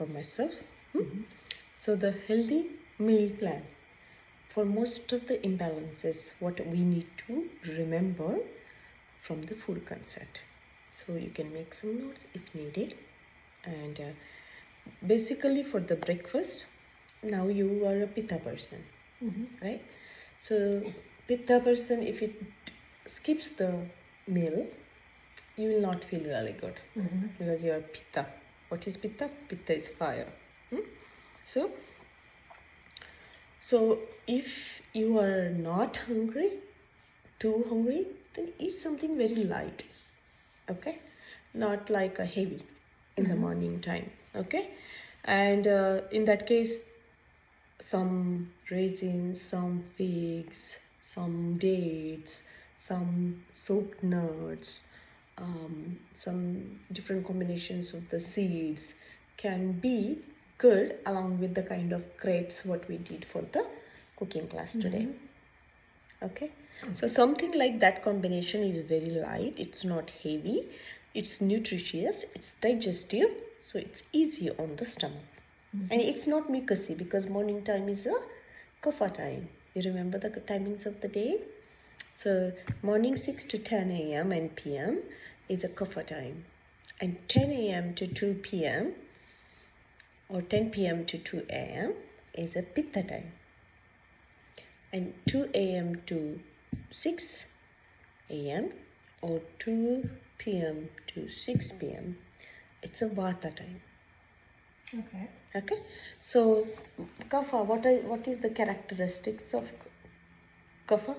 for myself. So the healthy meal plan for most of the imbalances, what we need to remember from the food concept. So you can make some notes if needed. And basically for the breakfast, now you are a pitta person, right? So pitta person, if it skips the meal, you will not feel really good because you are pitta. What is pitta? Pitta is fire. So if you are not too hungry, then eat something very light. Okay, not like a heavy in the morning time. Okay, and in that case, some raisins, some figs, some dates, some soaked nuts, some different combinations of the seeds can be good along with the kind of crepes what we did for the cooking class today. Okay, so something like that combination is very light, it's not heavy, it's nutritious, it's digestive, so it's easy on the stomach. And it's not mucousy because morning time is a kapha time. You remember the timings of the day? So morning 6 to 10 a.m. and p.m. is a kapha time, and 10 a.m. to 2 p.m. or 10 p.m. to 2 a.m. is a pitta time, and 2 a.m. to 6 a.m. or 2 p.m. to 6 p.m. it's a vata time. Okay. So kapha, what is the characteristics of kapha?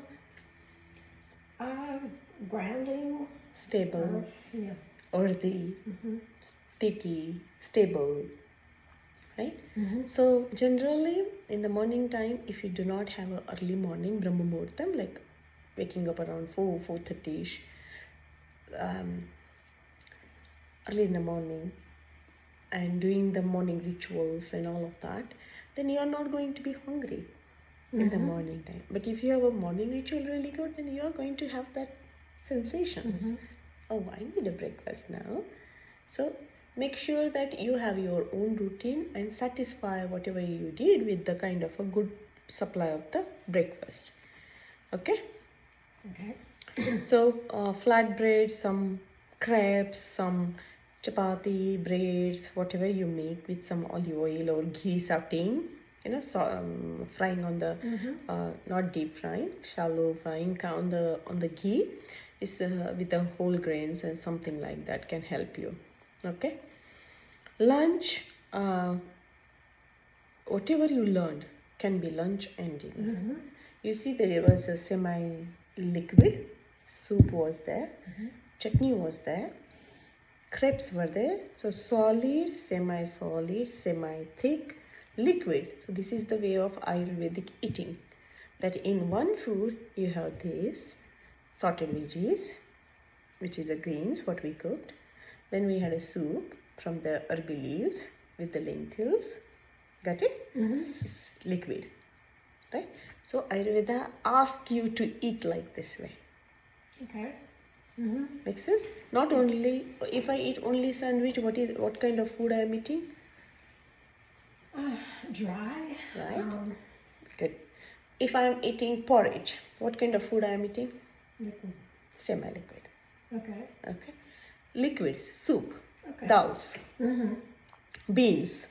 Grounding, Stable, yeah. earthy, sticky, stable, right? So generally in the morning time, if you do not have an early morning Brahma Muhurtam, like waking up around 4:30ish, early in the morning, and doing the morning rituals and all of that, then you are not going to be hungry in the morning time. But if you have a morning ritual really good, then you are going to have that sensations. Oh, I need a breakfast now. So make sure that you have your own routine and satisfy whatever you did with the kind of a good supply of the breakfast. Okay. So flatbread, some crepes, some chapati, breads, whatever you make with some olive oil or ghee sauteing, frying on the not deep frying, shallow frying on the ghee is with the whole grains and something like that can help you. Okay. Lunch, whatever you learned can be lunch and dinner. You see, there was a semi-liquid soup was there, chutney was there, crepes were there. So solid, semi-solid, semi-thick, liquid. So this is the way of Ayurvedic eating. That in one food you have this sorted veggies, which is a greens, what we cooked. Then we had a soup from the herby leaves with the lentils. Got it? Liquid. Right? So Ayurveda asks you to eat like this way. Okay. Makes sense? Not only, if I eat only sandwich, what kind of food I am eating? Dry. Right? Good. If I am eating porridge, what kind of food I am eating? Liquid. Semi-liquid. Okay. Liquid, soup, dals, beans,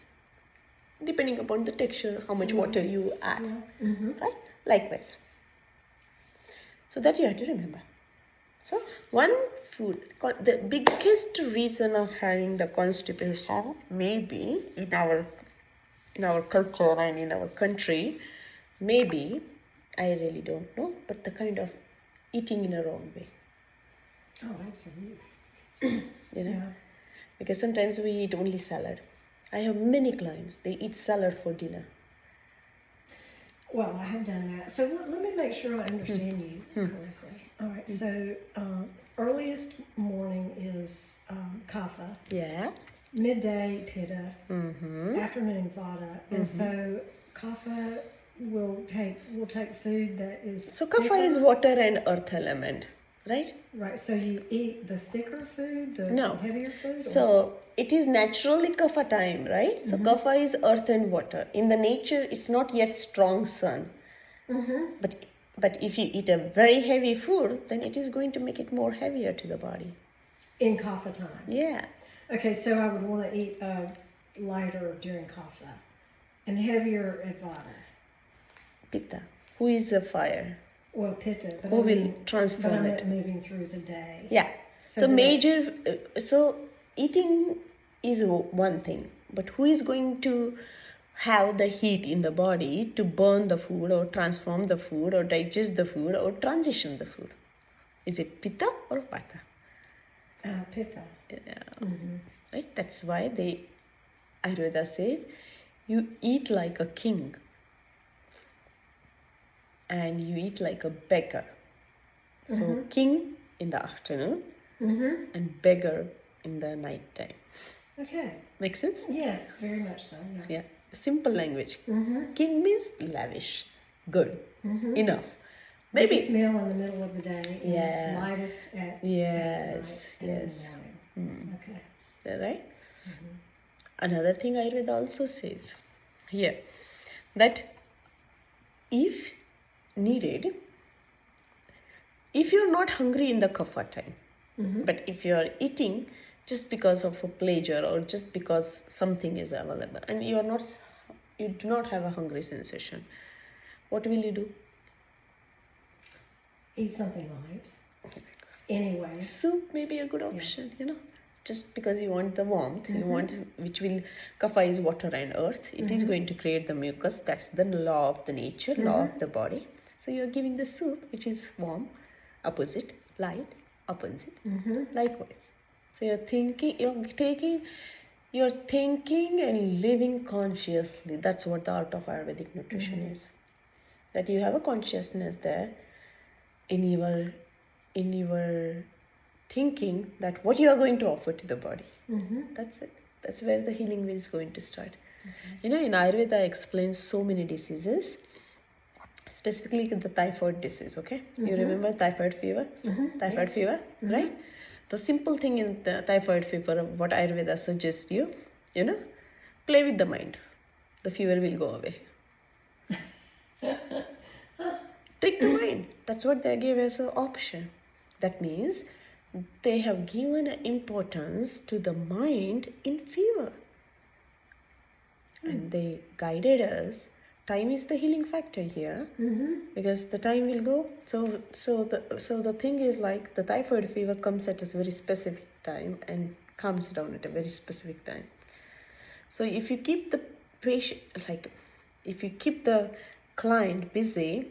depending upon the texture, how much water you add. Right? Likewise. So that you have to remember. So one food, the biggest reason of having the constipation maybe in our culture and in our country, maybe, I really don't know, but the kind of eating in a wrong way. Oh, absolutely. Because sometimes we eat only salad. I have many clients, they eat salad for dinner. Well, I have done that. So let me make sure I understand you correctly. All right. So earliest morning is kapha. Yeah. Midday pitta. Afternoon vata. And so kapha will take food that is. So kapha is water and earth element. right? Right. So you eat the thicker food, the No. heavier food? So it is naturally kapha time, right? So kapha is earth and water. In the nature, it's not yet strong sun. But if you eat a very heavy food, then it is going to make it more heavier to the body. In kapha time. Yeah. Okay, so I would want to eat lighter during kapha and heavier at vata. Pitta. Who is a fire? Well, pitta. But Who I will mean, transform but I it? meant moving through the day. Yeah. So major. So eating is one thing, but who is going to have the heat in the body to burn the food or transform the food or digest the food or transition the food? Is it pitta or vata? Pitta. Yeah. Right. That's why Ayurveda says you eat like a king and you eat like a beggar. So king in the afternoon and beggar in the night time. Okay. Make sense? Yes, very much so. Yeah. Yeah. Simple language. King means lavish, good, enough. Maybe Biggest meal in the middle of the day. Yeah. And lightest at Yes, night and yes. in the morning. Okay. Right? Another thing Ayurveda also says here that if needed, if you're not hungry in the kapha time, but if you're eating just because of a pleasure or just because something is available and you do not have a hungry sensation, what will you do? Eat something light. Anyway. Soup may be a good option, just because you want the warmth, you want, which will, kapha is water and earth, it is going to create the mucus. That's the law of the nature, law of the body. So you're giving the soup, which is warm, opposite, light, opposite, likewise. So you're thinking and living consciously. That's what the art of Ayurvedic nutrition is. That you have a consciousness there in your thinking that what you are going to offer to the body. That's it. That's where the healing is going to start. In Ayurveda explains so many diseases, specifically the typhoid disease. Okay, you remember typhoid fever? Typhoid fever, right? The simple thing in the typhoid fever, what Ayurveda suggests you, play with the mind. The fever will go away. Trick the mind. That's what they gave as an option. That means they have given importance to the mind in fever. And they guided us. Time is the healing factor here, because the time will go. So the thing is, like, the typhoid fever comes at a very specific time and calms down at a very specific time. So if you keep the patient, if you keep the client busy,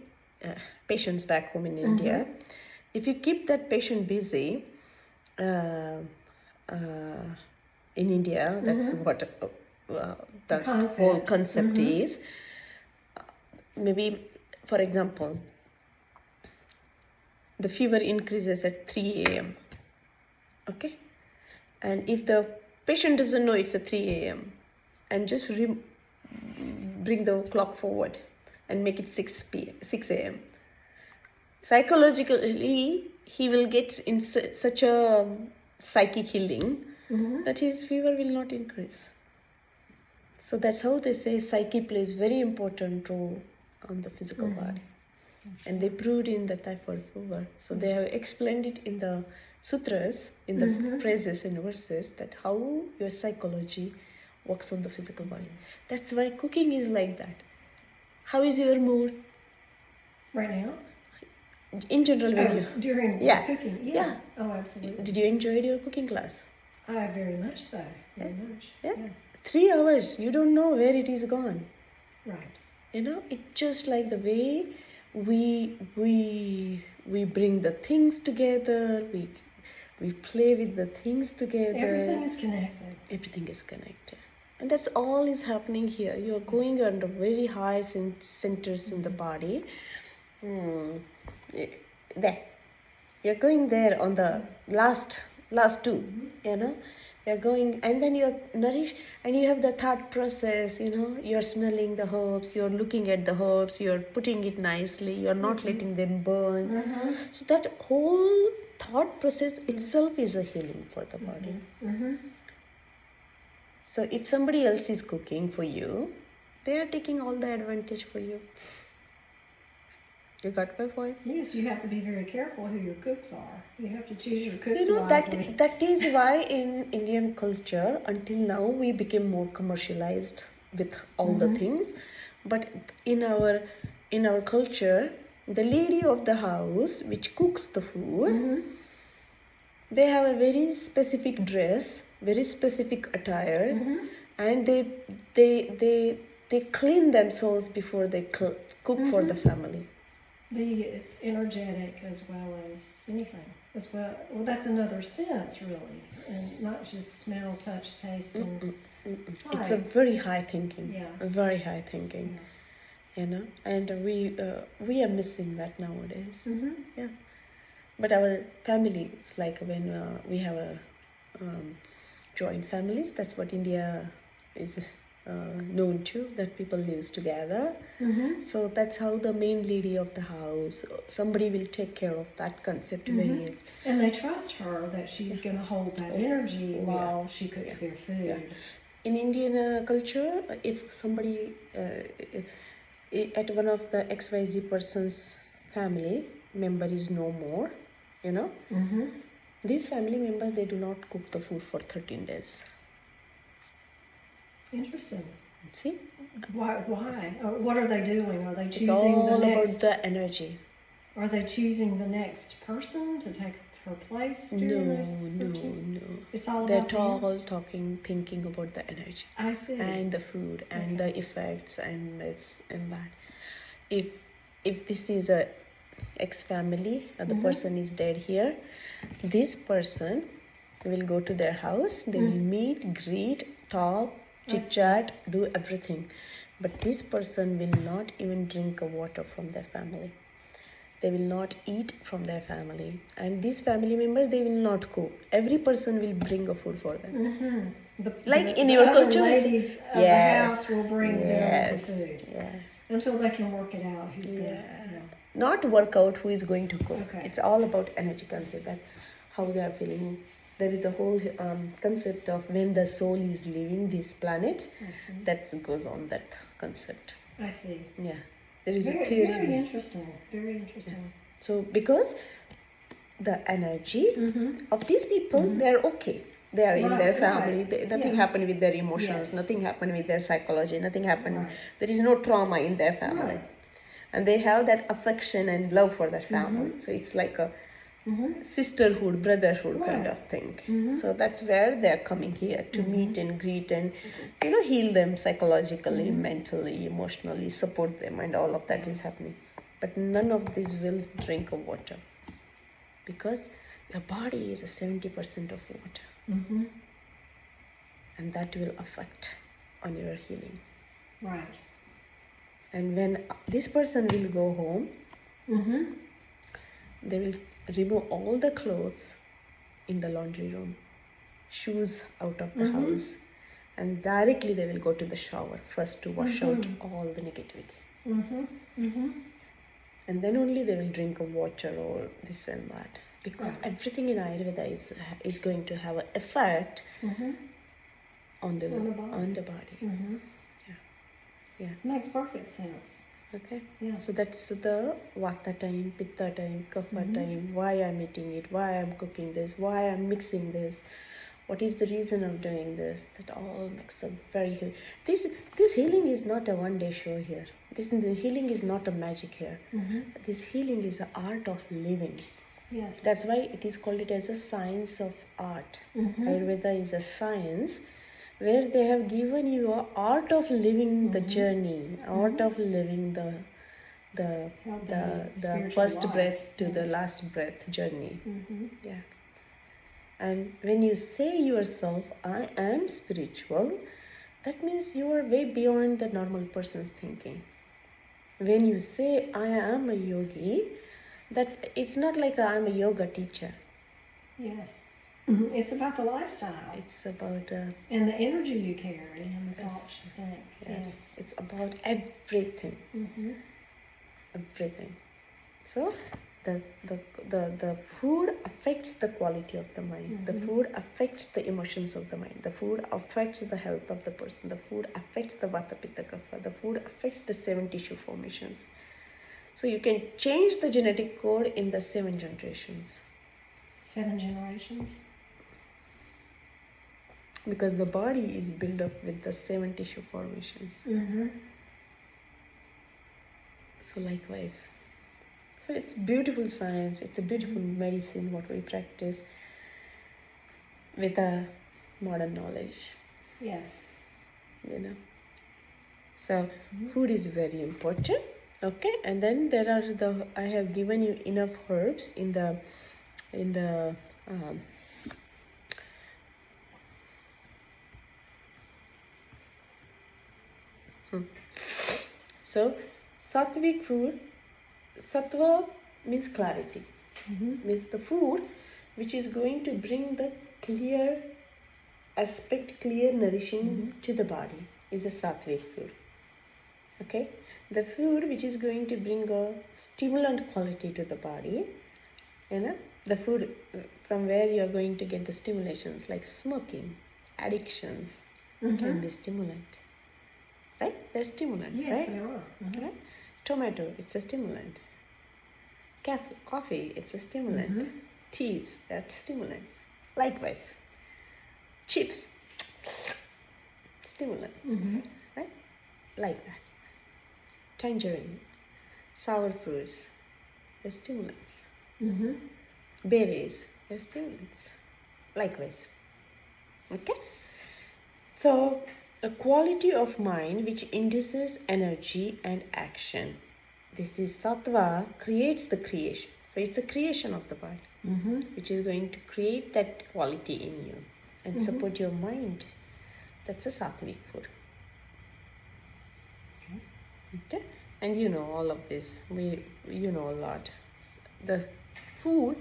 patients back home in India, if you keep that patient busy in India, that's what the whole concept is. Maybe, for example, the fever increases at 3 a.m. Okay? And if the patient doesn't know it's at 3 a.m. and just bring the clock forward and make it 6 a.m. Psychologically, he will get in such a psychic healing that his fever will not increase. So that's how they say psyche plays very important role on the physical body. And they proved in the typhoid fever. So they have explained it in the sutras, in the phrases and verses, that how your psychology works on the physical body. That's why cooking is like that. How is your mood? Right now? In general, when during cooking? Yeah. Oh, absolutely. Did you enjoy your cooking class? Very much so. Very much. Yeah. 3 hours, you don't know where it is gone. Right. It's just like the way we bring the things together, we play with the things together. Everything is connected. Everything is connected. And that's all is happening here. You're going under very high centers in the body. There. You're going there on the last two, You're going, and then you're nourished, and you have the thought process. You're smelling the herbs, you're looking at the herbs, you're putting it nicely, you're not letting them burn. So that whole thought process itself is a healing for the body. So if somebody else is cooking for you, they are taking all the advantage for you. You got my point? Yes, you have to be very careful who your cooks are. You have to choose your cooks You know wisely. that is why in Indian culture until now we became more commercialized with all the things. But in our culture, the lady of the house which cooks the food, they have a very specific dress, very specific attire, and they clean themselves before they cook for the family. It's energetic as well as anything. Well, that's another sense really, and not just smell, touch, taste, and sight. It's a very high thinking. Yeah. A very high thinking. Yeah. And we are missing that nowadays. Yeah. But our family, it's like when we have a joint families, that's what India is known to, that people lives together. So that's how the main lady of the house, somebody will take care of that concept very. And they trust her that she's going to hold that energy while she cooks their food. Yeah. In Indian culture, if somebody at one of the XYZ person's family member is no more, these family members, they do not cook the food for 13 days. Interesting. See? Why? What are they doing? Are they choosing It's all the next? about the energy. Are they choosing the next person to take her place during those 13? No. It's all They're about all thinking about the energy. I see. And the food and the effects and this and that. If this is a ex-family, the person is dead here, this person will go to their house, they will meet, greet, talk, chit-chat, do everything. But this person will not even drink a water from their family. They will not eat from their family. And these family members, they will not cook. Every person will bring a food for them. In your other culture, ladies of the house will bring them the food. Yes. Until they can work it out who's going to. Not work out who is going to cook. Okay. It's all about energy concept, that how they are feeling. There is a whole concept of when the soul is leaving this planet. I see. That goes on that concept. I see. Yeah, there is Very, a theory. very interesting. Very interesting. So because the energy of these people, they are okay. They are in their family. Nothing happened with their emotions. Nothing happened with their psychology. Nothing happened. There is no trauma in their family. And they have that affection and love for that family. So it's like a sisterhood, brotherhood kind of thing. So that's where they're coming here to meet and greet and heal them psychologically, mentally, emotionally, support them, and all of that is happening. But none of this will drink of water, because your body is 70% of water, and that will affect on your healing. Right. And when this person will go home, they will remove all the clothes in the laundry room, shoes out of the house, and directly they will go to the shower first to wash out all the negativity. And then only they will drink of water or this and that, because everything in Ayurveda is going to have an effect on the body. Yeah. Makes perfect sense. Okay. Yeah. So that's the Vata time, Pitta time, Kapha time. Why I'm eating it? Why I'm cooking this? Why I'm mixing this? What is the reason of doing this? That all makes a very healing. This healing is not a one-day show here. The healing is not a magic here. This healing is the art of living. Yes. That's why it is called it as a science of art. Ayurveda is a science where they have given you an art of living the journey, art of living the first life. breath to the last breath journey. Yeah. And when you say yourself, I am spiritual, that means you are way beyond the normal person's thinking. When you say I am a yogi, that it's not like I am a yoga teacher. Yes. It's about the lifestyle It's about and the energy you carry and the Yes. thoughts you think. Yes. It's about everything, Mm-hmm. everything. So the food affects the quality of the mind. The food affects the emotions of the mind. The food affects the health of the person. The food affects the vata pitta kapha. The food affects the 7 tissue formations. So you can change the genetic code in the 7 generations. 7 generations. Because the body is built up with the 7 tissue formations. Mm-hmm. So likewise. So it's beautiful science, it's a beautiful medicine what we practice with a modern knowledge, Yes. you know. So food is very important. Okay, and then there are I have given you enough herbs in the so sattvic food. Sattva means clarity. Means the food which is going to bring the clear aspect, clear nourishing to the body is a sattvic food. Okay, the food which is going to bring a stimulant quality to the body, the food from where you are going to get the stimulations like smoking, addictions can be stimulant, right? They're stimulants, Yes, right? they are. Right? Tomato, it's a stimulant. Coffee, it's a stimulant. Teas, that's stimulants. Likewise, chips, stimulant, right? Like that. Tangerine, sour fruits, they're stimulants. Berries, they're stimulants. Likewise. Okay? So, a quality of mind which induces energy and action. This is sattva creates the creation. So it's a creation of the body, which is going to create that quality in you and support your mind. That's a sattvic food. Okay, and you know all of this. You know a lot. The food,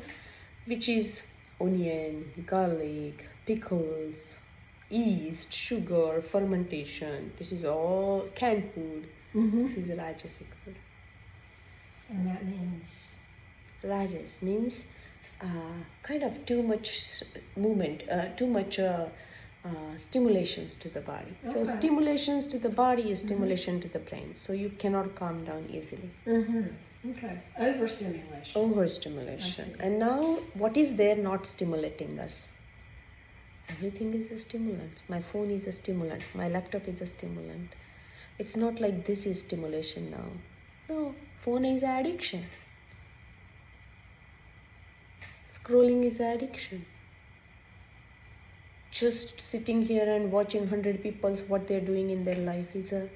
which is onion, garlic, pickles, yeast, sugar, fermentation. This is all canned food. This is a rajasic food. And that means? Rajas means kind of too much movement, too much stimulations to the body. So stimulations to the body is stimulation to the brain. So you cannot calm down easily. Okay. Overstimulation. Overstimulation. And now what is there not stimulating us? Everything is a stimulant. My phone is a stimulant. My laptop is a stimulant. It's not like this is stimulation now. No, phone is addiction. Scrolling is addiction. Just sitting here and watching 100 people what they're doing in their life is a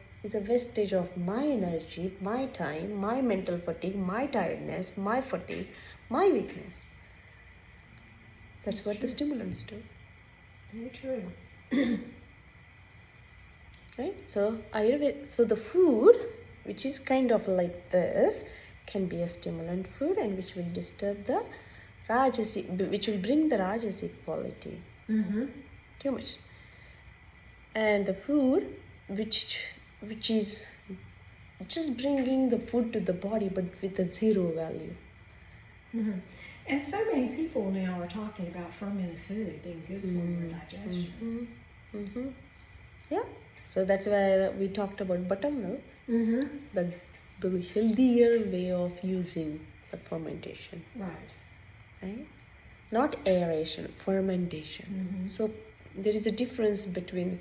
wastage of my energy, my time, my mental fatigue, my tiredness, my fatigue, my weakness. That's what the stimulants do. Very true. Right? So Ayurveda, so the food which is kind of like this can be a stimulant food and which will disturb the rajasic, which will bring the rajasic quality. Too much. And the food which is just bringing the food to the body but with a zero value. And so many people now are talking about fermented food being good for your digestion. Yeah. So that's why we talked about buttermilk. The healthier way of using the fermentation. Right? Not aeration, fermentation. So there is a difference between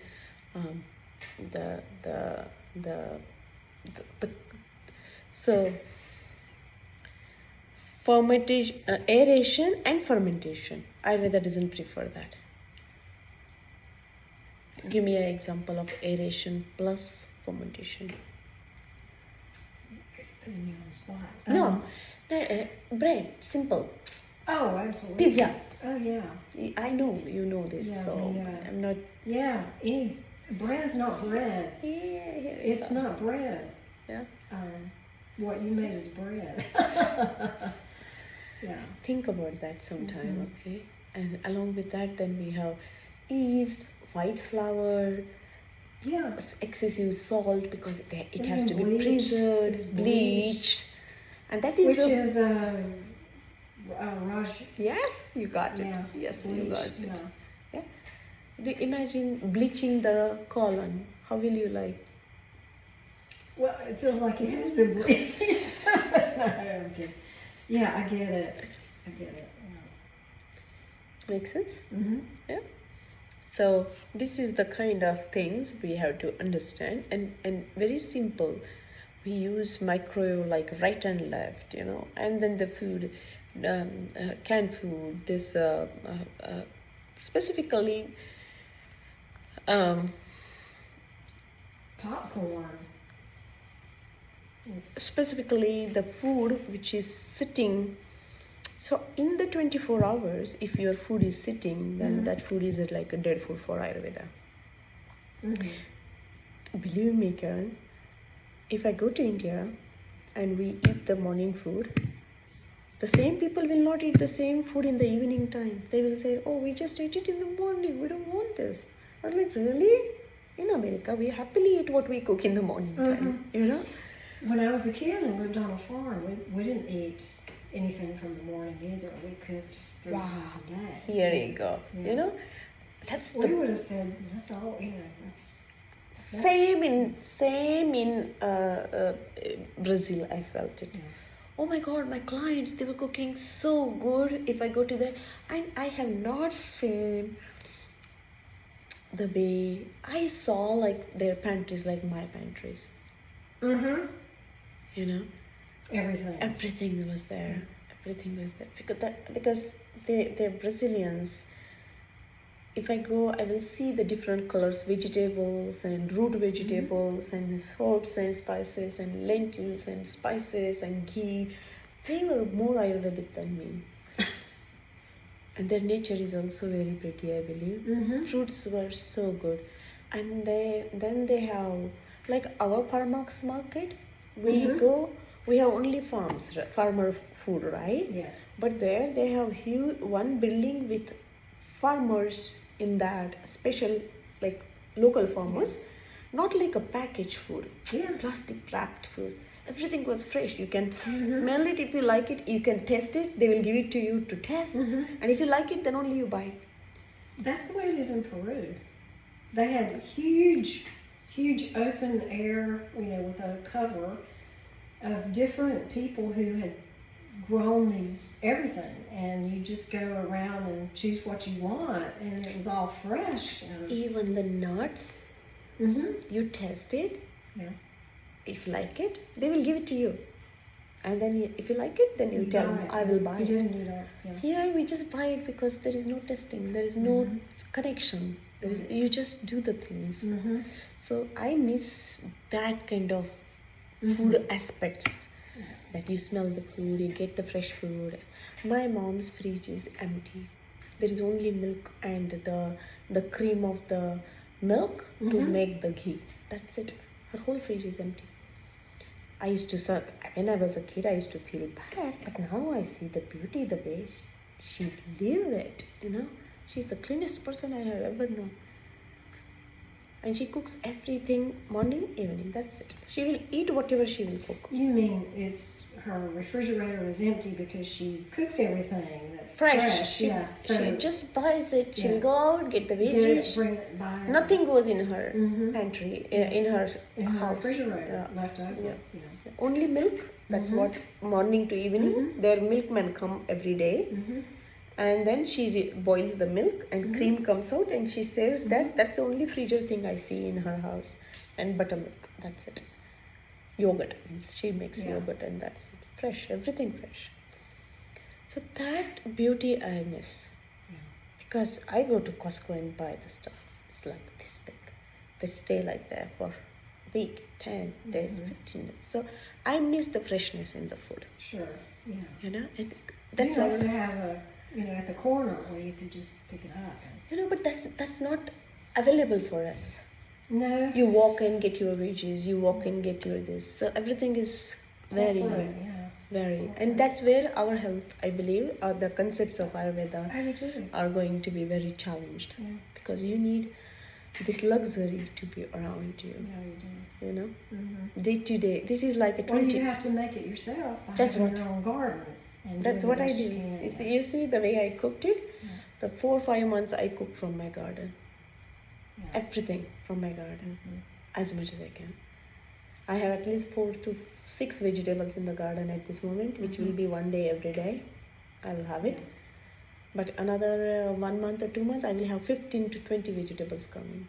so fermentation, aeration and fermentation. Ayurveda doesn't prefer that. Give me an example of aeration plus fermentation. Putting you on the spot. No, bread, simple. Oh, absolutely. Pizza. Oh, yeah. I know you know this, so I'm not. Yeah, bread is not bread. Yeah, it's not bread. Yeah. What you made is bread. Yeah. Think about that sometime, okay? And along with that, then we have yeast, white flour, Yeah. excessive salt because it has And to be bleached. preserved, It's bleached. And that is Which a, is Raj. yes, you got it. Yeah. Yes, Bleach. you got it. Yeah. Yeah. Do you imagine bleaching the colon? How will you like? Well, it feels like it has been bleached. No, I'm kidding. Yeah, I get it. I get it. Make sense? Mm-hmm. Yeah. So this is the kind of things we have to understand, and very simple. We use microwave like right and left, and then the food, canned food. This specifically, um, Popcorn. Is specifically the food which is sitting. So in the 24 hours, if your food is sitting, then that food is like a dead food for Ayurveda. Believe me, Karen, if I go to India and we eat the morning food, the same people will not eat the same food in the evening time. They will say, oh, we just ate it in the morning. We don't want this. I was like, really? In America, we happily eat what we cook in the morning time, When I was a kid and lived on a farm, we didn't eat anything from the morning either. We cooked 3 times a day. Here you go. Yeah. That's We would have said, that's all, that's same in Brazil. I felt it. Yeah. Oh my God, my clients, they were cooking so good. If I go to there, and I have not seen the way I saw like their pantries like my pantries. Everything was there. Everything was there because they're Brazilians. If I go, I will see the different colors, vegetables and root vegetables and herbs and spices and lentils and spices and ghee. They were more Ayurvedic than me. And their nature is also very pretty, I believe. Fruits were so good. And then they have, like our farmers market, we go, we have only farmer food, right? Yes. But there they have huge one building with farmers in that special, like local farmers, not like a packaged food, plastic wrapped food. Everything was fresh. You can smell it if you like it. You can taste it. They will give it to you to taste. And if you like it, then only you buy. That's the way it is in Peru. They had huge open air, with a cover of different people who had grown these everything, and you just go around and choose what you want, and it was all fresh. Even the nuts, you taste it. Yeah. If you like it, they will give it to you. And then if you like it, then you tell them, I will buy it. You didn't do that. Yeah. Here we just buy it because there is no testing, there is no connection. You just do the things. So I miss that kind of food aspects. That you smell the food, you get the fresh food. My mom's fridge is empty. There is only milk and the cream of the milk to make the ghee. That's it. Her whole fridge is empty. When I was a kid, I used to feel bad, but now I see the beauty, the way she live it. She's the cleanest person I have ever known. And she cooks everything morning, evening. That's it. She will eat whatever she will cook. You mean her refrigerator is empty because she cooks everything that's Fresh. Yeah. So She just buys it. She'll go out, get the veggies. bring it by. Nothing goes in her pantry, in her house. Refrigerator left over. Yeah. Only milk. That's what morning to evening. Their milkmen come every day. And then she boils the milk and cream comes out and she saves that. That's the only freezer thing I see in her house. And buttermilk. That's it. Yogurt. She makes yogurt and that's it. Fresh. Everything fresh. So that beauty I miss. Yeah. Because I go to Costco and buy the stuff. It's like this big. They stay like that for a week, 10 days, 15 days. So I miss the freshness in the food. Sure. Yeah. And That's nice to have at the corner where you can just pick it up. But that's not available for us. No. You walk and get your veggies. You walk and get your this. So everything is very Very. And that's where our health, I believe, the concepts of Ayurveda I do too. are going to be very challenged. Yeah. Because you need this luxury to be around you. Yeah, you do. You know? Mm-hmm. Day to day. This is like a Well, 20. you have to make it yourself by That's having what- your own garden. And That's doing what the I best do. You, can, You see the way I cooked it? Yeah. The 4 or 5 months I cook from my garden. Yeah. Everything from my garden. Mhm. As much as I can. I have at least 4 to 6 vegetables in the garden at this moment, which will be one day every day. I will have it. But another 1 month or 2 months, I will have 15 to 20 vegetables coming.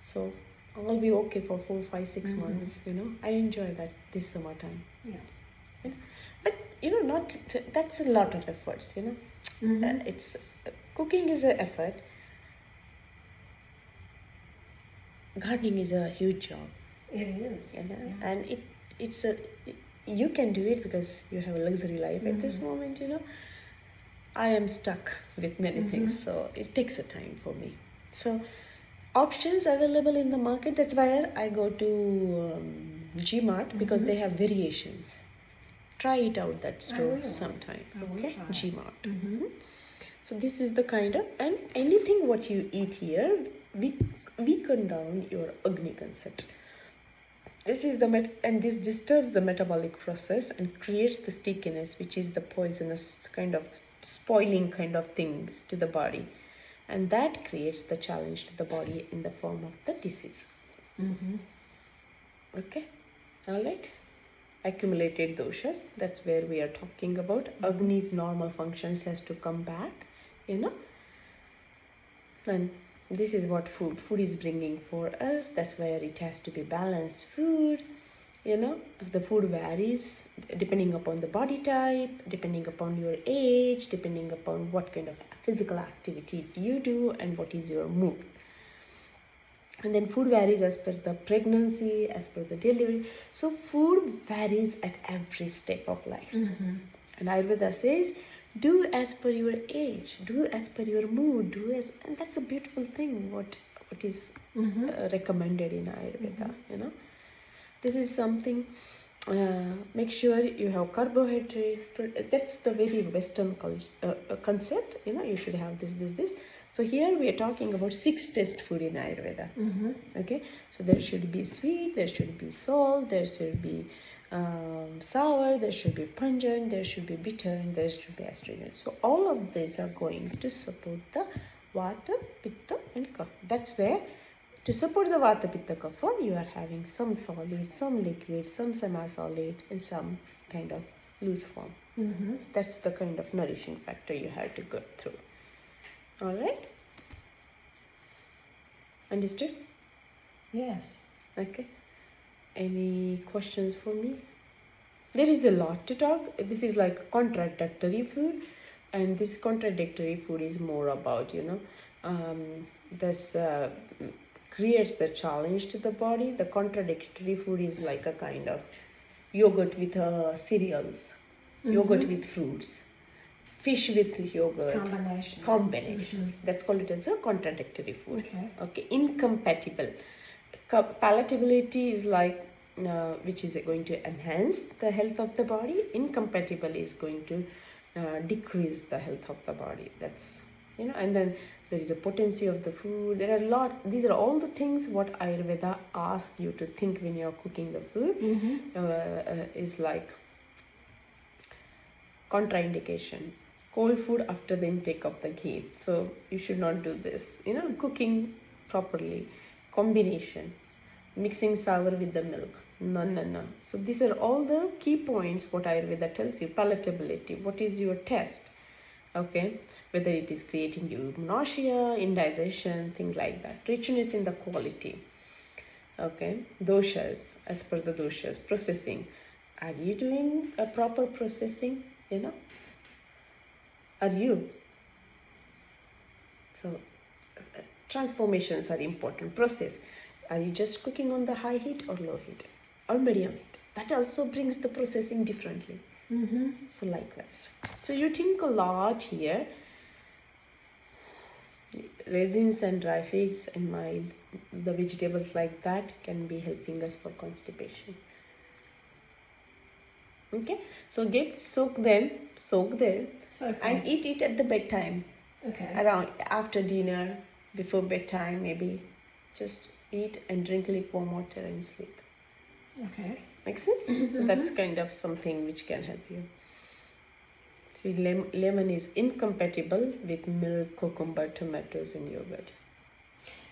So I'll be okay for 4, 5, 6 months. You know, I enjoy that this summertime. Yeah. But you know, not that's a lot of efforts. You know, Mhm. it's cooking is an effort. Gardening is a huge job. It is. You know, Yeah. and you can do it because you have a luxury life at this moment. You know, I am stuck with many things, so it takes a time for me. So options available in the market. That's why I go to Gmart because they have variations. Try it out that store will. sometime. I will Okay, try it. Gmart. Mhm. So this is the kind of, and anything what you eat here, weaken down your Agni concept. This is and this disturbs the metabolic process and creates the stickiness, which is the poisonous kind of spoiling kind of things to the body, and that creates the challenge to the body in the form of the disease. Mhm. Okay, all right. Accumulated doshas, that's where we are talking about. Agni's normal functions has to come back, you know. And this is what food is bringing for us. That's where it has to be balanced food. You know, the food varies depending upon the body type, depending upon your age, depending upon what kind of physical activity you do, and what is your mood. And then food varies as per the pregnancy, as per the delivery. So food varies at every step of life. Mhm. And Ayurveda says, do as per your age, do as per your mood, and that's a beautiful thing. What is recommended in Ayurveda, you know. This is something. Make sure you have carbohydrate. That's the very Western concept. You know, you should have this. So here we are talking about 6 taste food in Ayurveda. Okay, so there should be sweet, there should be salt, there should be sour, there should be pungent, there should be bitter, and there should be astringent. So all of these are going to support the Vata, Pitta, and Kapha. That's where to support the Vata, Pitta, Kapha, you are having some solid, some liquid, some semi-solid, and some kind of loose form. So that's the kind of nourishing factor you have to go through. All right? Understood? Yes. Okay. Any questions for me? There is a lot to talk. This is like contradictory food, and this contradictory food is more about, you know, this creates the challenge to the body. The contradictory food is like a kind of yogurt with cereals, yogurt with fruits, fish with yogurt. Combinations. That's called it as a contradictory food. Okay. Incompatible. Palatability is like which is going to enhance the health of the body. Incompatible is going to decrease the health of the body. That's, you know. And then there is a potency of the food. There are a lot. These are all the things what Ayurveda asks you to think when you are cooking the food. Is like contraindication. Cold food after the intake of the ghee. So you should not do this. You know, cooking properly. Combination. Mixing sour with the milk. No. So these are all the key points what Ayurveda tells you. Palatability. What is your taste? Okay. Whether it is creating you nausea, indigestion, things like that. Richness in the quality. Okay. Doshas. As per the doshas. Processing. Are you doing a proper processing? You know? Are you? So transformations are important. Process. Are you just cooking on the high heat or low heat or medium heat? That also brings the processing differently. So likewise. So you think a lot here. Resins and dry figs and mild, the vegetables like that can be helping us for constipation. Okay, so soak them, So and eat it at the bedtime, okay. around after dinner, before bedtime maybe. Just eat and drink lukewarm water and sleep. Okay. Makes sense? So that's kind of something which can help you. See, lemon is incompatible with milk, cucumber, tomatoes, and yogurt.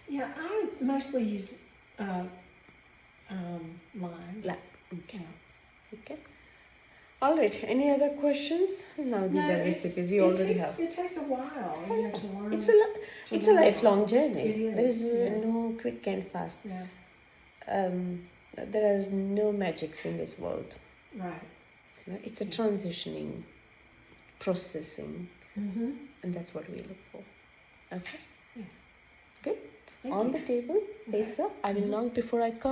Yeah, I mostly use lime. Okay. Okay. All right. Any other questions? Now these are recipes you already have. It takes a while, you know, to learn. It's a lifelong journey. It is. There is Yeah. no quick and fast. Yeah. There is no magics in this world. Right. It's a transitioning, processing, Mm-hmm. and that's what we look for. Okay. Yeah. Good. Thank On you. the table, face up. I will now, before I come.